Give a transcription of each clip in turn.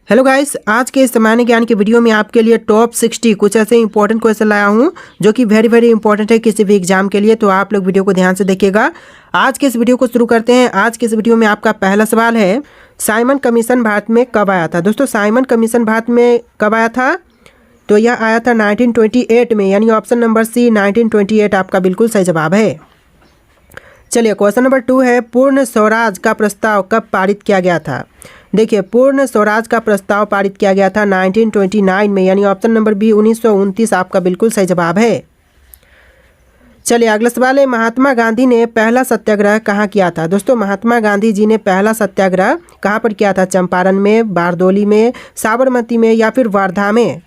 Hello guys, आज के इस सामान्य ज्ञान के वीडियो में आपके लिए टॉप 60 कुछ ऐसे इंपॉर्टेंट क्वेश्चन लाया हूं जो कि वेरी इंपॉर्टेंट है किसी भी एग्जाम के लिए। तो आप लोग वीडियो को ध्यान से देखिएगा। आज के इस वीडियो को शुरू करते हैं। आज के इस वीडियो में आपका पहला सवाल है, साइमन कमीशन भारत में कब आया था। दोस्तों, साइमन कमीशन भारत में कब आया था? तो यह आया था 1928 में, यानी ऑप्शन नंबर सी 1928 आपका बिल्कुल सही जवाब है। चलिए, क्वेश्चन नंबर 2 है, पूर्ण स्वराज का प्रस्ताव कब पारित किया गया था। देखिए, पूर्ण स्वराज का प्रस्ताव पारित किया गया था 1929 में, यानी ऑप्शन नंबर बी 1929 आपका बिल्कुल सही जवाब है। चलिए, अगला सवाल है, महात्मा गांधी ने पहला सत्याग्रह कहाँ किया था। दोस्तों, महात्मा गांधी जी ने पहला सत्याग्रह कहाँ पर किया था? चंपारण में, बारदोली में, साबरमती में या फिर वर्धा में?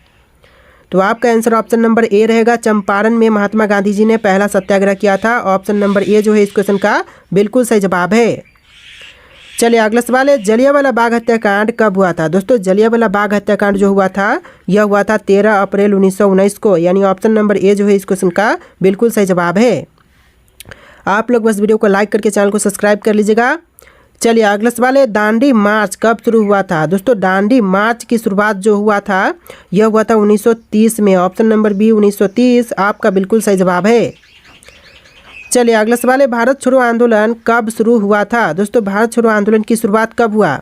तो आपका आंसर ऑप्शन नंबर ए रहेगा। चंपारण में महात्मा गांधी जी ने पहला सत्याग्रह किया था। ऑप्शन नंबर ए जो है इस क्वेश्चन का बिल्कुल सही जवाब है। चलिए, अगला सवाल है, जलियांवाला बाग हत्याकांड कब हुआ था। दोस्तों, जलियांवाला बाग हत्याकांड जो हुआ था यह हुआ था 13 अप्रैल 1919 को, यानी ऑप्शन नंबर ए जो है इस क्वेश्चन का बिल्कुल सही जवाब है। आप लोग बस वीडियो को लाइक करके चैनल को सब्सक्राइब कर लीजिएगा। चलिए, अगला सवाल है, दांडी मार्च कब शुरू हुआ था। दोस्तों, दांडी मार्च की शुरुआत जो हुआ था यह हुआ था 1930 में। ऑप्शन नंबर बी 1930 आपका बिल्कुल सही जवाब है। चलिए, अगला सवाल है, भारत छोड़ो आंदोलन कब शुरू हुआ था। दोस्तों, भारत छोड़ो आंदोलन की शुरुआत कब हुआ?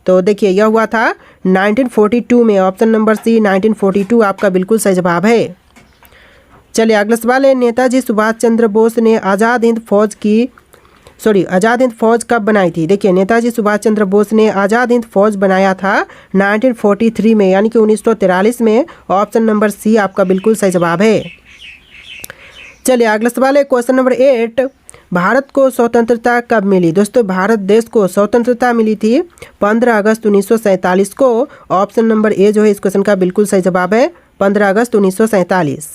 तो देखिए, यह हुआ था 1942 में। ऑप्शन नंबर सी 1942 आपका बिल्कुल सही जवाब है। चलिए, अगला सवाल है, नेताजी सुभाष चंद्र बोस ने आज़ाद हिंद फौज कब बनाई थी। देखिए, नेताजी सुभाष चंद्र बोस ने आज़ाद हिंद फौज बनाया था 1943 में, यानी कि 1943 में। ऑप्शन नंबर सी आपका बिल्कुल सही जवाब है। चलिए, अगला सवाल है, क्वेश्चन नंबर 8, भारत को स्वतंत्रता कब मिली। दोस्तों, भारत देश को स्वतंत्रता मिली थी 15 अगस्त 1947 को। ऑप्शन नंबर ए जो है इस क्वेश्चन का बिल्कुल सही जवाब है, 15 अगस्त 1947।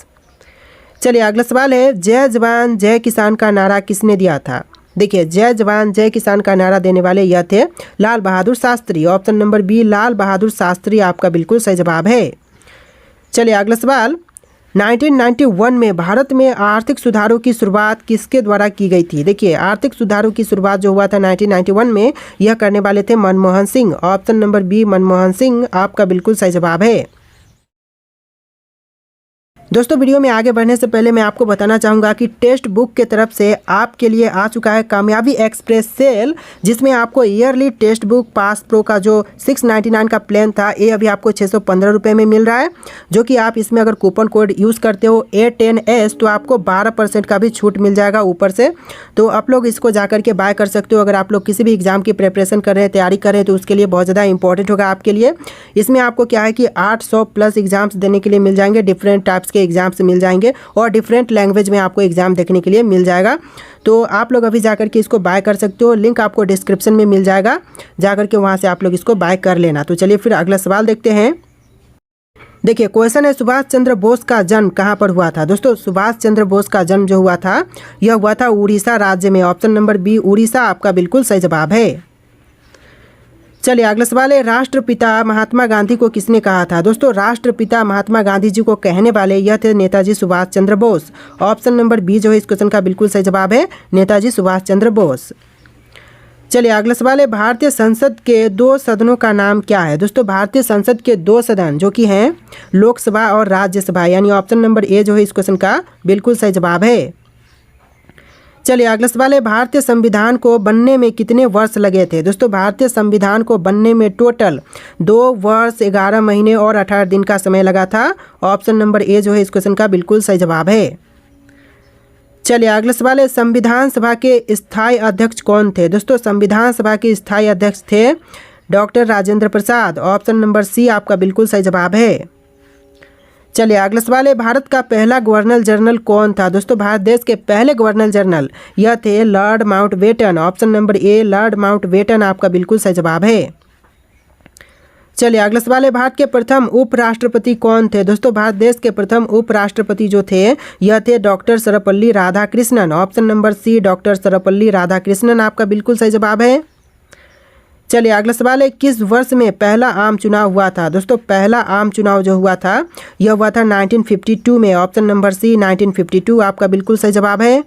चलिए, अगला सवाल है, जय जवान जय किसान का नारा किसने दिया था। देखिए, जय जवान जय किसान का नारा देने वाले यह थे Lal Bahadur Shastri. Option number B Lal Bahadur Shastri आपका बिल्कुल सही जवाब है। चलिए, अगला सवाल, 1991 में भारत में आर्थिक सुधारों की शुरुआत किसके द्वारा की गई थी। देखिए, आर्थिक सुधारों की शुरुआत जो हुआ था 1991 में, यह करने वाले थे Manmohan Singh. Option number B Manmohan Singh आपका बिल्कुल सही जवाब है। दोस्तों, वीडियो में आगे बढ़ने से पहले मैं आपको बताना चाहूँगा कि टेक्स्ट बुक के तरफ से आपके लिए आ चुका है कामयाबी एक्सप्रेस सेल, जिसमें आपको yearly text book pass pro का जो 699 का प्लान था ये अभी आपको 615 रुपये में मिल रहा है, जो कि आप इसमें अगर कूपन कोड यूज़ करते हो A10S तो आपको 12% का भी छूट मिल जाएगा ऊपर से। तो आप लोग इसको जा करके बाय कर सकते हो। अगर आप लोग किसी भी एग्जाम की प्रिपरेशन कर रहे हैं, तैयारी कर रहे हैं, तो उसके लिए बहुत ज़्यादा इंपॉर्टेंट होगा आपके लिए। इसमें आपको क्या है कि 800 प्लस एग्जाम्स देने के लिए मिल जाएंगे, डिफरेंट टाइप्स के एग्जाम्स मिल जाएंगे और डिफरेंट लैंग्वेज में आपको एग्जाम देखने के लिए मिल जाएगा। तो आप लोग अभी जाकर के इसको बाय कर सकते हो, लिंक आपको डिस्क्रिप्शन में मिल जाएगा, जाकर के वहां से आप लोग इसको बाय कर लेना। तो चलिए फिर अगला सवाल देखते हैं। देखिए, क्वेश्चन है, सुभाष चंद्र बोस का जन्म कहाँ पर हुआ था। दोस्तों, सुभाष चंद्र बोस का जन्म जो हुआ था यह हुआ था उड़ीसा राज्य में। ऑप्शन नंबर बी उड़ीसा आपका बिल्कुल सही जवाब है। चलिए, अगला सवाल है, राष्ट्रपिता महात्मा गांधी को किसने कहा था। दोस्तों, राष्ट्रपिता महात्मा गांधी जी को कहने वाले यह थे Netaji Subhash Chandra Bose. Option number B जो है इस क्वेश्चन का बिल्कुल सही जवाब है, नेताजी सुभाष चंद्र बोस। चलिए, अगला सवाल है, भारतीय संसद के 2 सदनों का नाम क्या है। दोस्तों, भारतीय संसद के 2 सदन जो कि हैं लोकसभा और राज्यसभा, यानी ऑप्शन नंबर ए जो है इस क्वेश्चन का बिल्कुल सही जवाब है। चलिए, अगला सवाल है, भारतीय संविधान को बनने में कितने वर्ष लगे थे। दोस्तों, भारतीय संविधान को बनने में टोटल 2 वर्ष 11 महीने और 18 दिन का समय लगा था। ऑप्शन नंबर ए जो है इस क्वेश्चन का बिल्कुल सही जवाब है। चलिए, अगला सवाल है, संविधान सभा के स्थायी अध्यक्ष कौन थे। दोस्तों, संविधान सभा के स्थायी अध्यक्ष थे doctor Rajendra Prasad. Option number C आपका बिल्कुल सही जवाब है। चलिए, अगला सवाल है, भारत का पहला गवर्नर जनरल कौन था। दोस्तों, भारत देश के पहले गवर्नर जनरल यह थे Lord Mountbatten. Option number A Lord Mountbatten आपका बिल्कुल सही जवाब है। चलिए, अगला सवाल है, भारत के प्रथम उपराष्ट्रपति कौन थे। दोस्तों, भारत देश के प्रथम उपराष्ट्रपति जो थे यह थे doctor Sarvepalli Radhakrishnan. Option number C doctor Sarvepalli Radhakrishnan आपका बिल्कुल सही जवाब है। चलिए, अगला सवाल है, किस वर्ष में पहला आम चुनाव हुआ था। दोस्तों, पहला आम चुनाव जो हुआ था यह हुआ था 1952 में। ऑप्शन नंबर सी 1952 आपका बिल्कुल सही जवाब है।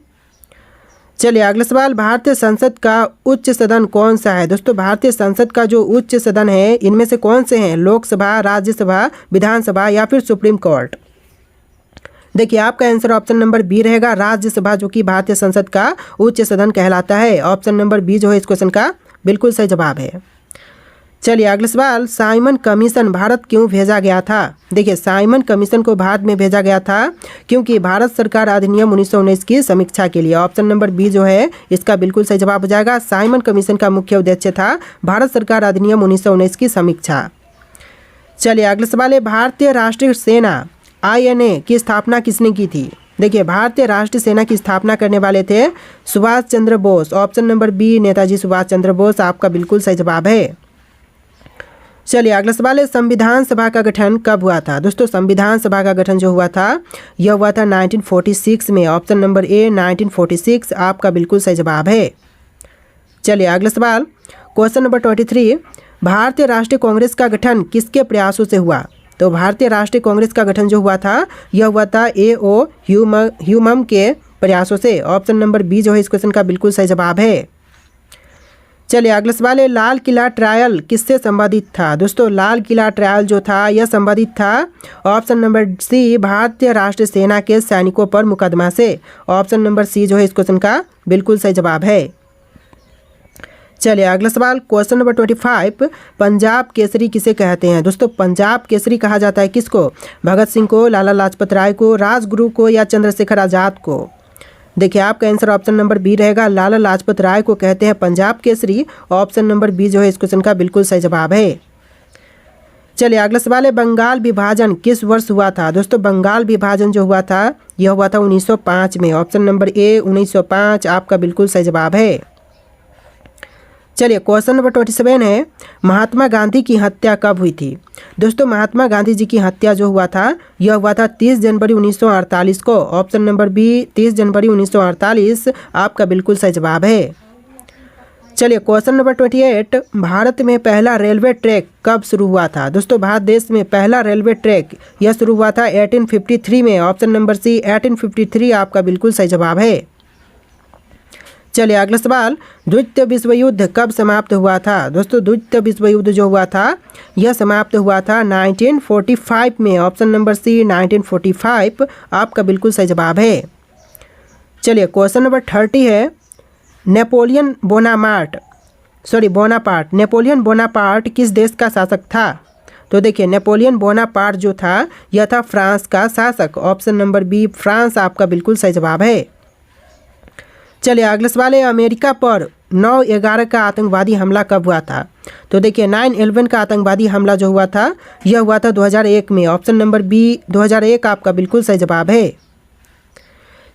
चलिए अगला सवाल, भारतीय संसद का उच्च सदन कौन सा है? दोस्तों भारतीय संसद का जो उच्च सदन है इनमें से कौन से हैं? लोकसभा, राज्यसभा, विधानसभा या फिर सुप्रीम कोर्ट? देखिए आपका आंसर ऑप्शन नंबर बी रहेगा, राज्यसभा, जो कि भारतीय संसद का उच्च सदन कहलाता है। ऑप्शन नंबर बी जो है इस क्वेश्चन का बिल्कुल सही जवाब है। चलिए अगला सवाल, साइमन कमीशन भारत क्यों भेजा गया था? देखिए साइमन कमीशन को भारत में भेजा गया था क्योंकि भारत सरकार अधिनियम 1919 की समीक्षा के लिए। ऑप्शन नंबर बी जो है इसका बिल्कुल सही जवाब हो जाएगा। साइमन कमीशन का मुख्य उद्देश्य था भारत सरकार अधिनियम 1919 की समीक्षा। चलिए अगला सवाल है, भारतीय राष्ट्रीय सेना INA की स्थापना किसने की थी? देखिए भारतीय राष्ट्रीय सेना की स्थापना करने वाले थे Subhash Chandra Bose. Option number B Netaji Subhash Chandra Bose आपका बिल्कुल सही जवाब है। चलिए अगला सवाल है, संविधान सभा का गठन कब हुआ था? दोस्तों संविधान सभा का गठन जो हुआ था यह हुआ था 1946 में। ऑप्शन नंबर ए 1946 आपका बिल्कुल सही जवाब है। चलिए अगला सवाल, क्वेश्चन नंबर 23, भारतीय राष्ट्रीय कांग्रेस का गठन किसके प्रयासों से हुआ? तो भारतीय राष्ट्रीय कांग्रेस का गठन जो हुआ था यह हुआ था A.O. ह्यूमम के प्रयासों से। ऑप्शन नंबर बी जो है इस क्वेश्चन का बिल्कुल सही जवाब है। चलिए अगला सवाल है, लाल किला ट्रायल किससे संबंधित था? दोस्तों लाल किला ट्रायल जो था यह संबंधित था ऑप्शन नंबर सी भारतीय राष्ट्रीय सेना के सैनिकों पर मुकदमा से। ऑप्शन नंबर सी जो है इस क्वेश्चन का बिल्कुल सही जवाब है। चलिए अगला सवाल, क्वेश्चन नंबर 25, पंजाब केसरी किसे कहते हैं? दोस्तों पंजाब केसरी कहा जाता है किसको? भगत सिंह को, लाला लाजपत राय को, राजगुरु को या चंद्रशेखर आजाद को? देखिए आपका आंसर ऑप्शन नंबर बी रहेगा, लाला लाजपत राय को कहते हैं Punjab Kesari. Option number B जो है इस क्वेश्चन का बिल्कुल सही जवाब है। चलिए अगला सवाल है, बंगाल विभाजन किस वर्ष हुआ था? दोस्तों बंगाल विभाजन जो हुआ था यह हुआ था 1905 में। ऑप्शन नंबर ए 1905 आपका बिल्कुल सही जवाब है। चलिए क्वेश्चन नंबर 27 है, महात्मा गांधी की हत्या कब हुई थी? दोस्तों महात्मा गांधी जी की हत्या जो हुआ था यह हुआ था 30 जनवरी 1948 को। ऑप्शन नंबर बी 30 जनवरी 1948 आपका बिल्कुल सही जवाब है। चलिए क्वेश्चन नंबर 28, भारत में पहला रेलवे ट्रैक कब शुरू हुआ था? दोस्तों भारत देश में पहला रेलवे ट्रैक यह शुरू हुआ था 1853 में। ऑप्शन नंबर सी 1853 आपका बिल्कुल सही जवाब है। चलिए अगला सवाल, द्वितीय विश्व युद्ध कब समाप्त हुआ था? दोस्तों द्वितीय विश्व युद्ध जो हुआ था यह समाप्त हुआ था 1945 में। ऑप्शन नंबर सी 1945 आपका बिल्कुल सही जवाब है। चलिए क्वेश्चन नंबर 30 है, नेपोलियन बोनापार्ट किस देश का शासक था? तो देखिए नेपोलियन बोनापार्ट जो था यह था फ्रांस का शासक। ऑप्शन नंबर बी फ्रांस आपका बिल्कुल सही जवाब है। चलिए अगला सवाल है, अमेरिका पर 9/11 का आतंकवादी हमला कब हुआ था? तो देखिए 9/11 का आतंकवादी हमला जो हुआ था यह हुआ था 2001 में। ऑप्शन नंबर बी 2001 आपका बिल्कुल सही जवाब है।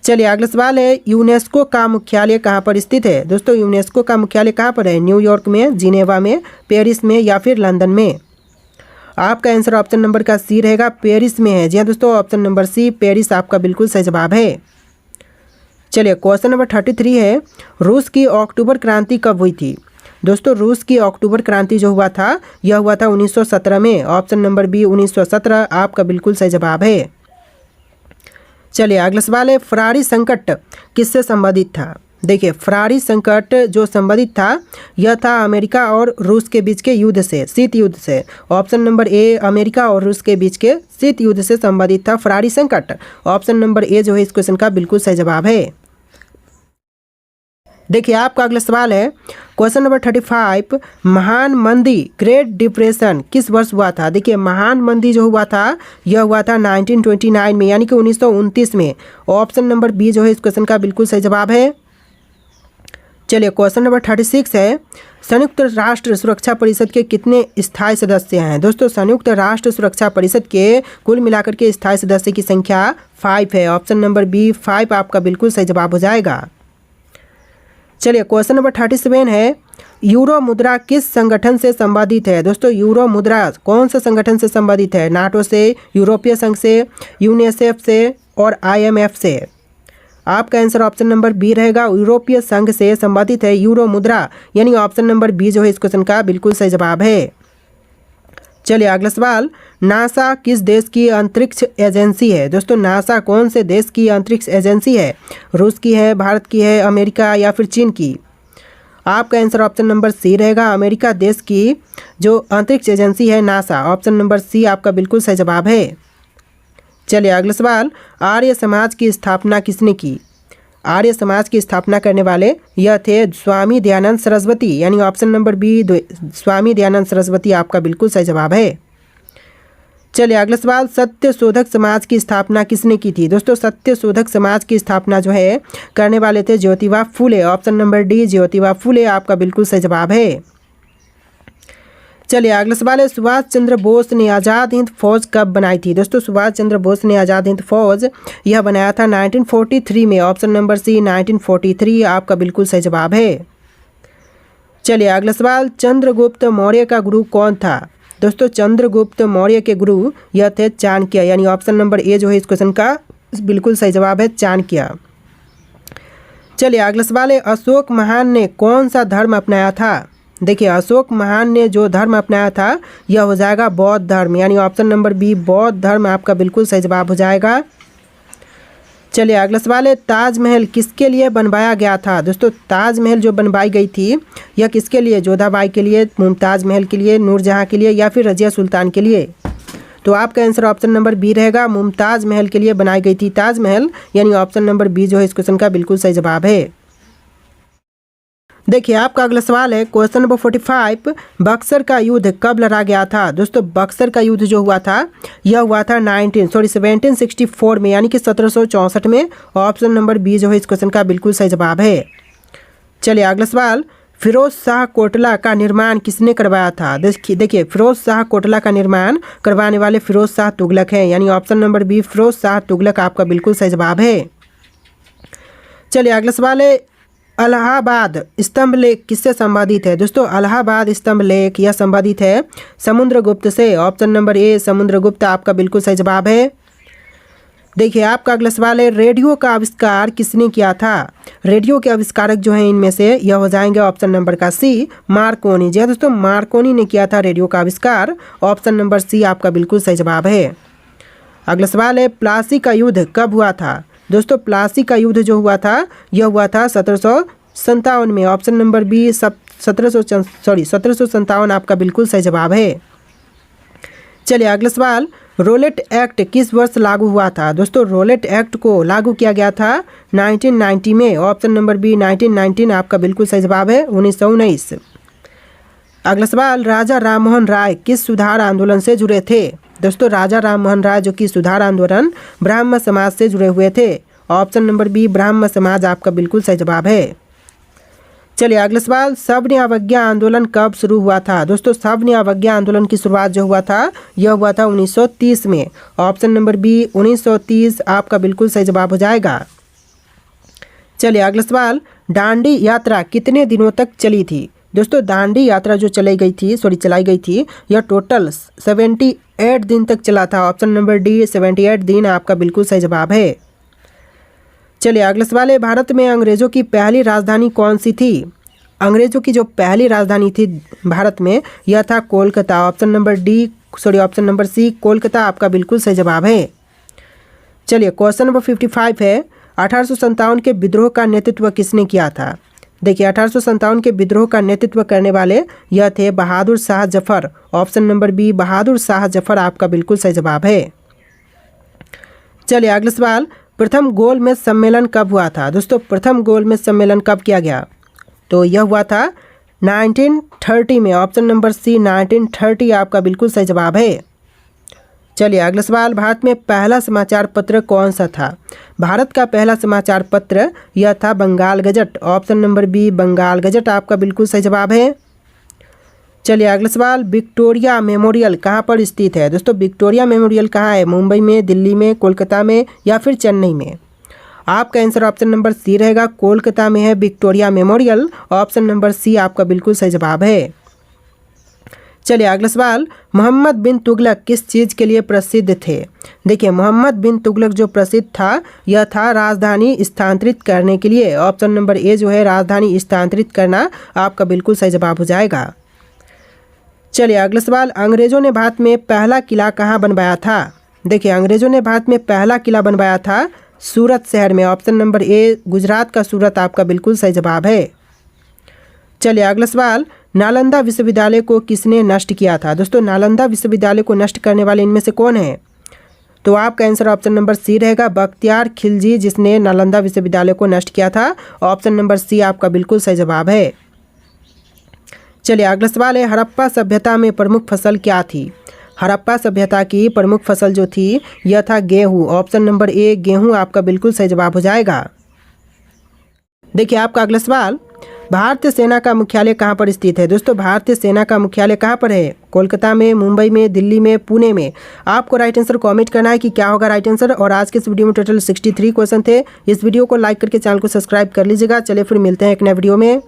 चलिए अगला सवाल है, यूनेस्को का मुख्यालय कहाँ पर स्थित है? दोस्तों यूनेस्को का मुख्यालय कहाँ पर है? न्यूयॉर्क में, जिनेवा में, पेरिस में या फिर लंदन में? आपका आंसर ऑप्शन नंबर का सी रहेगा, पेरिस में है। जी हाँ दोस्तों ऑप्शन नंबर सी पेरिस आपका बिल्कुल सही जवाब है। चलिए क्वेश्चन नंबर 33 है, रूस की अक्टूबर क्रांति कब हुई थी? दोस्तों रूस की अक्टूबर क्रांति जो हुआ था यह हुआ था 1917 में। ऑप्शन नंबर बी 1917 आपका बिल्कुल सही जवाब है। चलिए अगला सवाल है, फरारी संकट किससे संबंधित था? देखिए फरारी संकट जो संबंधित था यह था अमेरिका और रूस के बीच के युद्ध से, शीत युद्ध से। ऑप्शन नंबर ए अमेरिका और रूस के बीच के शीत युद्ध से संबंधित था फरारी संकट। ऑप्शन नंबर ए जो है इस क्वेश्चन का बिल्कुल सही जवाब है। देखिए आपका अगला सवाल है, क्वेश्चन नंबर 35, महान मंदी ग्रेट डिप्रेशन किस वर्ष हुआ था? देखिए महान मंदी जो हुआ था यह हुआ था 1929 में, यानी कि 1929 में। ऑप्शन नंबर बी जो है इस क्वेश्चन का बिल्कुल सही जवाब है। चलिए क्वेश्चन नंबर 36 है, संयुक्त राष्ट्र सुरक्षा परिषद के कितने स्थायी सदस्य हैं? दोस्तों संयुक्त राष्ट्र सुरक्षा परिषद के कुल मिलाकर के स्थायी सदस्य की संख्या 5 है। ऑप्शन नंबर बी 5 आपका बिल्कुल सही जवाब हो जाएगा। चलिए क्वेश्चन नंबर 37 है, यूरो मुद्रा किस संगठन से संबंधित है? दोस्तों यूरो मुद्रा कौन से संगठन से संबंधित है? नाटो से, यूरोपीय संघ से, यूनिसेफ से और IMF से? आपका आंसर ऑप्शन नंबर बी रहेगा, यूरोपीय संघ से संबंधित है यूरो मुद्रा, यानी ऑप्शन नंबर बी जो है इस क्वेश्चन का बिल्कुल सही जवाब है। चलिए अगला सवाल, नासा किस देश की अंतरिक्ष एजेंसी है? दोस्तों नासा कौन से देश की अंतरिक्ष एजेंसी है? रूस की है, भारत की है, अमेरिका या फिर चीन की? आपका आंसर ऑप्शन नंबर सी रहेगा, अमेरिका देश की जो अंतरिक्ष एजेंसी है नासा। ऑप्शन नंबर सी आपका बिल्कुल सही जवाब है। चलिए अगला सवाल, आर्य समाज की स्थापना किसने की? आर्य समाज की स्थापना करने वाले यह थे स्वामी दयानंद सरस्वती, यानी option number B Swami Dayanand Saraswati आपका बिल्कुल सही जवाब है। चलिए अगला सवाल, सत्य शोधक समाज की स्थापना किसने की थी? दोस्तों सत्य शोधक समाज की स्थापना जो है करने वाले थे Jyotiba Phule. Option number D Jyotiba Phule आपका बिल्कुल सही जवाब है। चलिए अगला सवाल है, सुभाष चंद्र बोस ने आज़ाद हिंद फौज कब बनाई थी? दोस्तों सुभाष चंद्र बोस ने आज़ाद हिंद फौज यह बनाया था 1943 में। ऑप्शन नंबर सी 1943 आपका बिल्कुल सही जवाब है। चलिए अगला सवाल, चंद्रगुप्त मौर्य का गुरु कौन था? दोस्तों चंद्रगुप्त मौर्य के गुरु यह थे चाणक्य, यानी ऑप्शन नंबर ए जो है इस क्वेश्चन का बिल्कुल सही जवाब है चाणक्य। चलिए अगला सवाल है, अशोक महान ने कौन सा धर्म अपनाया था? देखिए अशोक महान ने जो धर्म अपनाया था यह हो जाएगा बौद्ध धर्म, यानी ऑप्शन नंबर बी बौद्ध धर्म आपका बिल्कुल सही जवाब हो जाएगा। चलिए अगला सवाल है, ताजमहल किसके लिए बनवाया गया था? दोस्तों ताजमहल जो बनवाई गई थी यह किसके लिए? जोधाबाई के लिए, मुमताज़ महल के लिए, नूरजहाँ के लिए या फिर रजिया सुल्तान के लिए? तो आपका आंसर ऑप्शन नंबर बी रहेगा, मुमताज़ महल के लिए बनाई गई थी ताजमहल, यानी ऑप्शन नंबर बी जो है इस क्वेश्चन का बिल्कुल सही जवाब है। देखिए आपका अगला सवाल है, क्वेश्चन नंबर 45, बक्सर का युद्ध कब लड़ा गया था? दोस्तों बक्सर का युद्ध जो हुआ था यह हुआ था 1764 में, यानी कि 1764 में। ऑप्शन नंबर बी जो है इस क्वेश्चन का बिल्कुल सही जवाब है। चलिए अगला सवाल, फिरोज शाह कोटला का निर्माण किसने करवाया था? देखिए फिरोज शाह कोटला का निर्माण करवाने वाले फिरोज शाह तुगलक हैं, यानी option number B Firoz Shah Tughlaq आपका बिल्कुल सही जवाब है। चलिए अगला सवाल है, इलाहाबाद स्तंभ लेख किससे संबंधित है? दोस्तों इलाहाबाद स्तंभ लेख यह संबंधित है समुद्रगुप्त से। ऑप्शन नंबर ए समुद्रगुप्त आपका बिल्कुल सही जवाब है। देखिए आपका अगला सवाल है, रेडियो का आविष्कार किसने किया था? रेडियो के आविष्कारक जो हैं इनमें से यह हो जाएंगे ऑप्शन नंबर का सी मार्कोनी। जी हाँ दोस्तों मार्कोनी ने किया था रेडियो का आविष्कार। ऑप्शन नंबर सी आपका बिल्कुल सही जवाब है। अगला सवाल है, प्लासी का युद्ध कब हुआ था? दोस्तों प्लासी का युद्ध जो हुआ था यह हुआ था 1757 में। ऑप्शन नंबर बी 1757 आपका बिल्कुल सही जवाब है। चलिए अगला सवाल, रोलेट एक्ट किस वर्ष लागू हुआ था? दोस्तों रोलेट एक्ट को लागू किया गया था 1990 में। ऑप्शन नंबर बी 1919 आपका बिल्कुल सही जवाब है, 1919। अगला सवाल, राजा राममोहन राय किस सुधार आंदोलन से जुड़े थे? दोस्तों राजा राममोहन राय जो कि सुधार आंदोलन ब्राह्म समाज से जुड़े हुए थे। ऑप्शन नंबर बी ब्राह्म समाज आपका बिल्कुल सही जवाब है। चलिए अगला सवाल, सविनय अवज्ञा आंदोलन कब शुरू हुआ था? दोस्तों सविनय अवज्ञा आंदोलन की शुरुआत जो हुआ था यह हुआ था 1930 में। ऑप्शन नंबर बी 1930 आपका बिल्कुल सही जवाब हो जाएगा। चलिए अगला सवाल, दांडी यात्रा कितने दिनों तक चली थी? दोस्तों दांडी यात्रा जो चलाई गई थी यह टोटल 78 दिन तक चला था। ऑप्शन नंबर डी 78 दिन आपका बिल्कुल सही जवाब है। चलिए अगला सवाल है, भारत में अंग्रेज़ों की पहली राजधानी कौन सी थी? अंग्रेज़ों की जो पहली राजधानी थी भारत में यह था Kolkata. Option number C Kolkata आपका बिल्कुल सही जवाब है। चलिए क्वेश्चन नंबर 55 है, 1857 के विद्रोह का नेतृत्व किसने किया था? देखिए 1857 के विद्रोह का नेतृत्व करने वाले यह थे Bahadur Shah Zafar. Option number B Bahadur Shah Zafar आपका बिल्कुल सही जवाब है। चलिए अगला सवाल, प्रथम गोलमेज सम्मेलन कब हुआ था? दोस्तों प्रथम गोलमेज सम्मेलन कब किया गया? तो यह हुआ था 1930 में। ऑप्शन नंबर सी 1930 आपका बिल्कुल सही जवाब है। चलिए अगला सवाल, भारत में पहला समाचार पत्र कौन सा था? भारत का पहला समाचार पत्र यह था Bengal gazette. Option number B Bengal gazette आपका बिल्कुल सही जवाब है। चलिए अगला सवाल, विक्टोरिया मेमोरियल कहाँ पर स्थित है? दोस्तों विक्टोरिया मेमोरियल कहाँ है? मुंबई में, दिल्ली में, कोलकाता में या फिर चेन्नई में? आपका आंसर ऑप्शन नंबर सी रहेगा, कोलकाता में है Victoria Memorial. Option number C आपका बिल्कुल सही जवाब है। चलिए अगला सवाल, मोहम्मद बिन तुगलक किस चीज़ के लिए प्रसिद्ध थे? देखिए मोहम्मद बिन तुगलक जो प्रसिद्ध था यह था राजधानी स्थानांतरित करने के लिए। ऑप्शन नंबर ए जो है राजधानी स्थानांतरित करना आपका बिल्कुल सही जवाब हो जाएगा। चलिए अगला सवाल, अंग्रेजों ने भारत में पहला किला कहाँ बनवाया था? देखिए अंग्रेजों ने भारत में पहला किला बनवाया था सूरत शहर में। ऑप्शन नंबर ए गुजरात का सूरत आपका बिल्कुल सही जवाब है। चलिए अगला सवाल, नालंदा विश्वविद्यालय को किसने नष्ट किया था? दोस्तों नालंदा विश्वविद्यालय को नष्ट करने वाले इनमें से कौन है? तो आपका आंसर ऑप्शन नंबर सी रहेगा, बख्तियार खिलजी, जिसने नालंदा विश्वविद्यालय को नष्ट किया था। ऑप्शन नंबर सी आपका बिल्कुल सही जवाब है। चलिए अगला सवाल है, हड़प्पा सभ्यता में प्रमुख फसल क्या थी? हड़प्पा सभ्यता की प्रमुख फसल जो थी यह था गेहूँ। ऑप्शन नंबर ए गेहूँ आपका बिल्कुल सही जवाब हो जाएगा। देखिए आपका अगला सवाल, भारतीय सेना का मुख्यालय कहाँ पर स्थित है? दोस्तों भारतीय सेना का मुख्यालय कहाँ पर है? कोलकाता में, मुंबई में, दिल्ली में, पुणे में? आपको राइट आंसर कमेंट करना है कि क्या होगा राइट आंसर। और आज के इस वीडियो में टोटल 63 क्वेश्चन थे। इस वीडियो को लाइक करके चैनल को सब्सक्राइब कर लीजिएगा। चलिए फिर मिलते हैं एक नए वीडियो में।